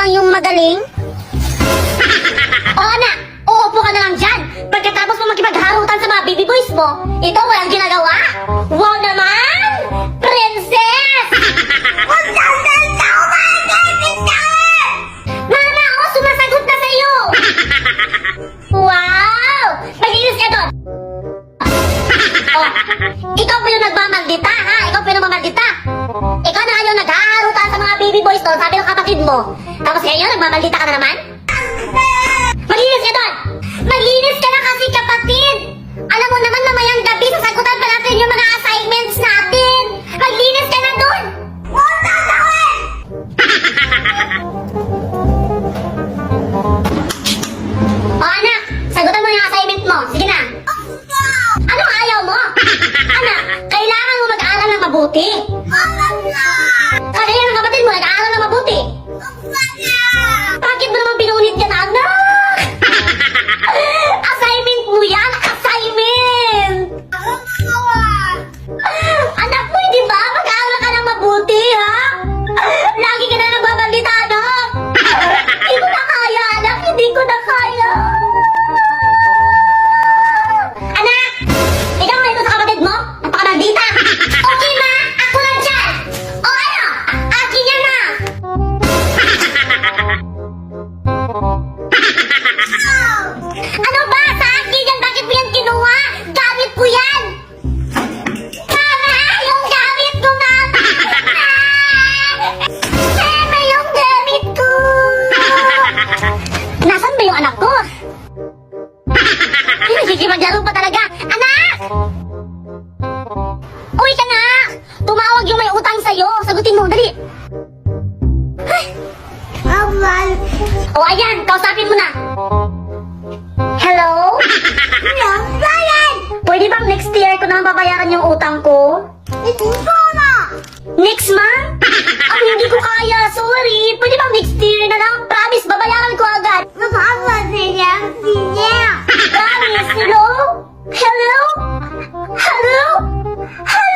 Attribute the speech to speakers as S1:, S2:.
S1: lang yung magaling? O anak, uupo ka na lang dyan. Pagkatapos mo makipagharutan sa mga baby boys mo, ito walang ginagawa. Wow naman! Princess! Mama, ako sumasagot na sa'yo! Wow! Maglinis ka doon! Oh, ikaw pa yung nagmamaldita, ha? Ikaw pa yung nagmamaldita. Ikaw na nga yung naghaharutan sa mga baby boys doon, sabi ng kapatid mo. Tapos ngayon, nagmamaldita ka na naman? Maglinis ka doon! Maglinis ka na kasi, kapatid! Alam mo naman, mamayang gabi, sasagutan pa natin yung mga assignments natin! Maglinis ka na doon! O anak, sagutan mo yung assignment mo. Sige na. Anong ayaw mo? Anak, kailangan mo mag-aaral ng mabuti. Kanina ng kapatid mo, nag-aaral ng mabuti. Bakit mo naman pinunit yan, anak? Assignment mo yan, assignment! Anak mo, hindi ba? Mag-aaral ka ng mabuti, ha? Lagi ka na nagbabalita, anak. Hindi ko na kaya, anak. Hindi ko na kaya. Anak! Ikaw na ito sa kapatid mo? Napakabaldita! Okay, ma! Ako lang dyan! O ano? Akin yan na! Ano ba? Sa akin yan? Bakit mo yan kinuha? Gamit ko yan! Mama! Yung gamit ko, mama! Mama, yung gamit ko! Nasaan ba yung anak ko? Ay, nakikipaglaro pa talaga! Anak! Uy ka na! Tumawag yung may utang sa'yo! Sagutin mo, dali! Ay! O ayan, kausapin mo na! Hello? Pwede bang next year ko naman babayaran yung utang ko? Next month? Ako hindi ko kaya, sorry! Pwede bang next year na lang? Promise, babayaran ko agad! Promise, hello? Hello? Hello? Hello?